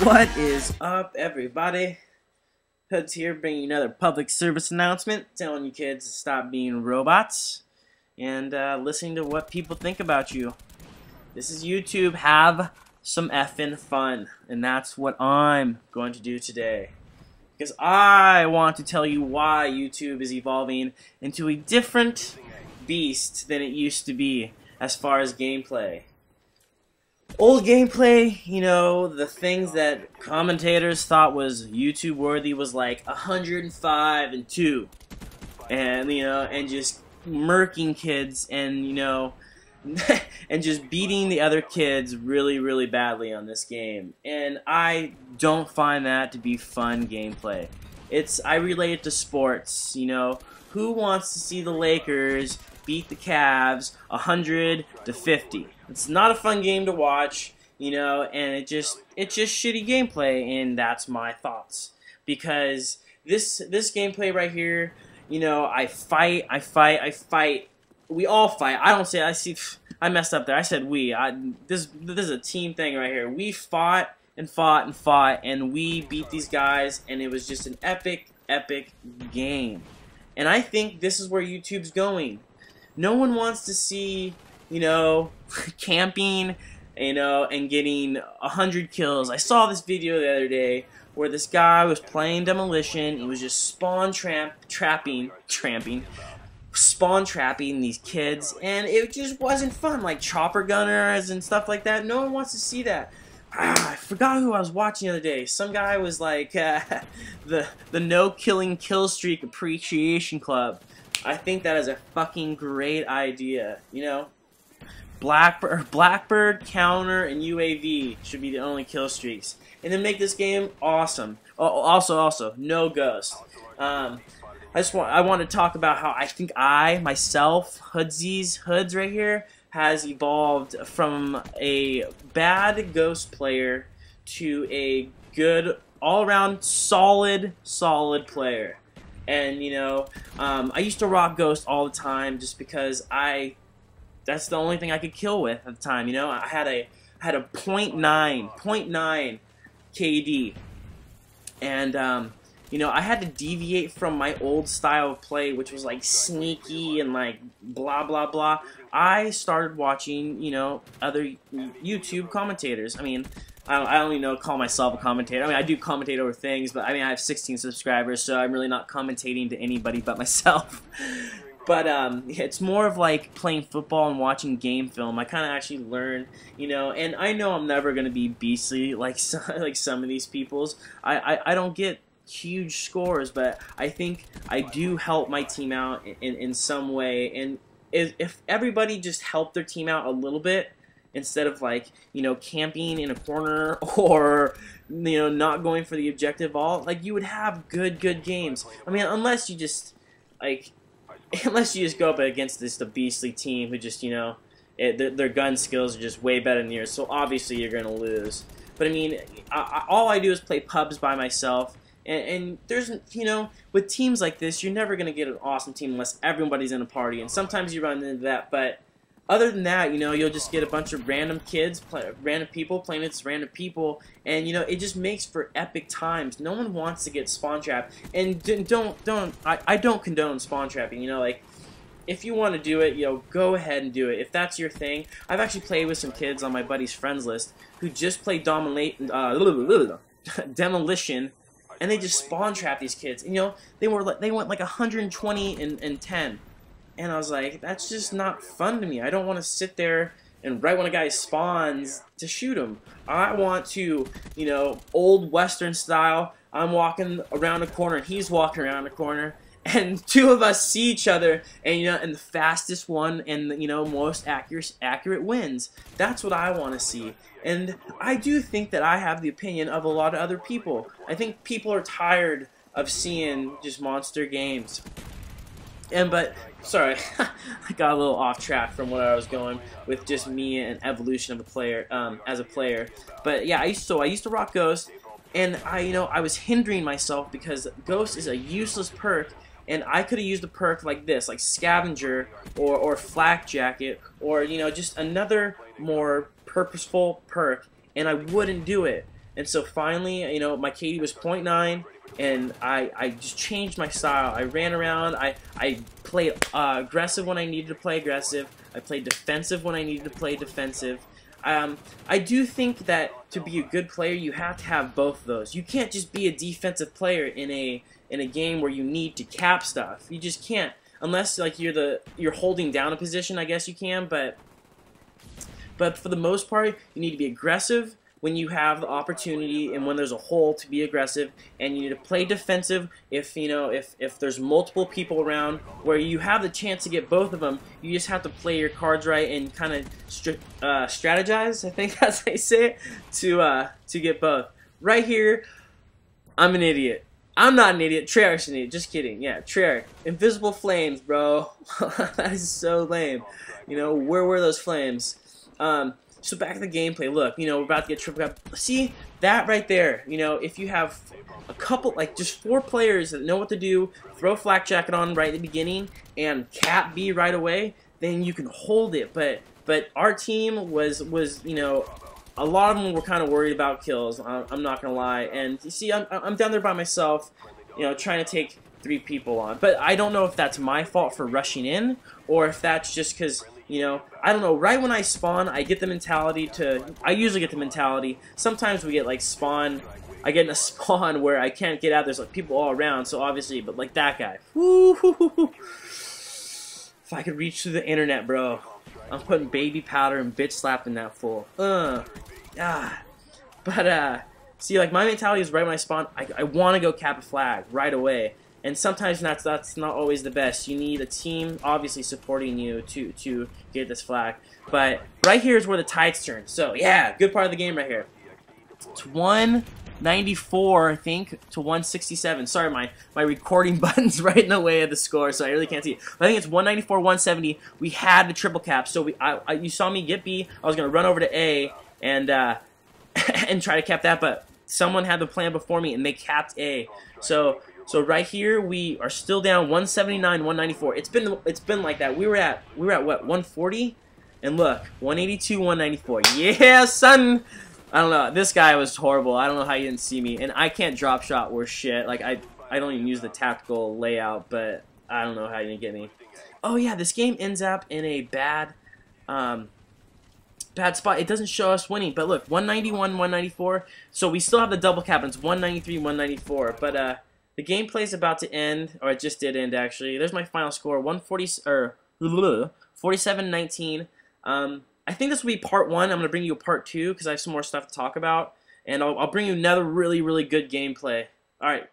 What is up, everybody? HOODZz here, bringing you another public service announcement, telling you kids to stop being robots and listening to what people think about you. This is YouTube. Have some effing fun, and that's what I'm going to do today. Because I want to tell you why YouTube is evolving into a different beast than it used to be as far as gameplay. Old gameplay, you know, the things that commentators thought was YouTube worthy was like 105 and 2. And, you know, and just murking kids and, you know, and just beating the other kids really, really badly on this game. And I don't find that to be fun gameplay. I relate it to sports, you know. Who wants to see the Lakers beat the Cavs 100-50? It's not a fun game to watch, you know, and it's just shitty gameplay, and that's my thoughts. Because this gameplay right here, you know, I fight. We all fight. I messed up there. I said we. This is a team thing right here. We fought and fought and fought, and we beat these guys, and it was just an epic game. And I think this is where YouTube's going. No one wants to see, you know, camping, you know, and getting 100 kills. I saw this video the other day where this guy was playing Demolition. He was just spawn trapping these kids, and it just wasn't fun. Like chopper gunners and stuff like that. No one wants to see that. I forgot who I was watching the other day. Some guy was like the No Killing Kill Streak Appreciation Club. I think that is a fucking great idea. You know, Blackbird, Counter, and UAV should be the only kill streaks, and then make this game awesome. Also, no ghost. I want to talk about how I think myself, HOODZz right here, has evolved from a bad ghost player to a good, all-around, solid player. And, you know, I used to rock ghost all the time just because that's the only thing I could kill with at the time, you know. I had a .9 KD, and you know, I had to deviate from my old style of play, which was like sneaky and like blah blah blah. I started watching, you know, other YouTube commentators. I mean, I don't even call myself a commentator. I mean, I do commentate over things, but I mean, I have 16 subscribers, so I'm really not commentating to anybody but myself. But it's more of like playing football and watching game film. I kind of actually learn, you know, and I know I'm never going to be beastly like some of these people's. I don't get huge scores, but I think I do help my team out in some way. And if everybody just helped their team out a little bit, instead of like, you know, camping in a corner or, you know, not going for the objective ball, like, you would have good games. I mean, unless you just go up against the beastly team who just, you know, their gun skills are just way better than yours, so obviously you're going to lose. But I mean, all I do is play pubs by myself, and there's, you know, with teams like this, you're never going to get an awesome team unless everybody's in a party, and sometimes you run into that, but other than that, you know, you'll just get a bunch of random kids, random people playing with random people, and, you know, it just makes for epic times. No one wants to get spawn trapped, and I don't condone spawn trapping, you know, like, if you want to do it, you know, go ahead and do it. If that's your thing, I've actually played with some kids on my buddy's friends list who just played Demolition, and they just spawn trap these kids, and, you know, they went like 120 and 10. And I was like, that's just not fun to me. I don't want to sit there and right when a guy spawns to shoot him. I want to, you know, old Western style. I'm walking around a corner and he's walking around a corner, and two of us see each other, and, you know, and the fastest one and the, you know, most accurate wins. That's what I want to see. And I do think that I have the opinion of a lot of other people. I think people are tired of seeing just monster games. But sorry, I got a little off track from what I was going with, just me and evolution of a player, as a player. But yeah, I used to rock Ghost, and I was hindering myself because Ghost is a useless perk, and I could have used a perk like this, like Scavenger or Flak Jacket, or, you know, just another more purposeful perk, and I wouldn't do it. And so finally, you know, my KD was 0.9, and I just changed my style. I ran around. I played aggressive when I needed to play aggressive. I played defensive when I needed to play defensive. I do think that to be a good player, you have to have both of those. You can't just be a defensive player in a game where you need to cap stuff. You just can't, unless like you're holding down a position. I guess you can, but for the most part, you need to be aggressive when you have the opportunity and when there's a hole to be aggressive, and you need to play defensive if you know if there's multiple people around where you have the chance to get both of them. You just have to play your cards right and kind of strategize, I think that's how they say it, to get both. Right here, I'm an idiot. I'm not an idiot. Treyarch's an idiot. Just kidding. Yeah, Treyarch. Invisible flames, bro. That is so lame. You know, where were those flames? So back to the gameplay. Look, you know, we're about to get triple cap. See that right there? You know, if you have a couple, like just 4 players that know what to do, throw flak jacket on right at the beginning and cap B right away, then you can hold it. But our team was you know, a lot of them were kind of worried about kills. I'm not gonna lie. And you see, I'm down there by myself, you know, trying to take 3 people on. But I don't know if that's my fault for rushing in, or if that's just because, you know, I don't know, right when I spawn, I get the mentality to, I usually get the mentality, sometimes we get like spawn, I get in a spawn where I can't get out, there's like people all around, so obviously, but like that guy, woo-hoo-hoo-hoo. If I could reach through the internet, bro, I'm putting baby powder and bitch slapping that fool. But, see, like, my mentality is right when I spawn, I want to go cap a flag right away. And sometimes that's not always the best. You need a team, obviously, supporting you to get this flag. But right here is where the tides turn. So, yeah, good part of the game right here. It's 194, I think, to 167. Sorry, my recording button's right in the way of the score, so I really can't see it. But I think it's 194, 170. We had the triple cap, so you saw me get B. I was going to run over to A and and try to cap that, but someone had the plan before me, and they capped A. So right here we are still down 179, 194. It's been like that. We were at what, 140, and look, 182, 194. Yeah, son. I don't know. This guy was horrible. I don't know how you didn't see me, and I can't drop shot worth shit. Like I don't even use the tactical layout, but I don't know how you didn't get me. Oh yeah, this game ends up in a bad spot. It doesn't show us winning, but look, 191, 194. So we still have the double cap, and it's 193, 194. But the gameplay's about to end, or it just did end actually. There's my final score, 140 or 47-19. I think this will be part 1. I'm gonna bring you a part 2 because I have some more stuff to talk about, and I'll bring you another really good gameplay. All right.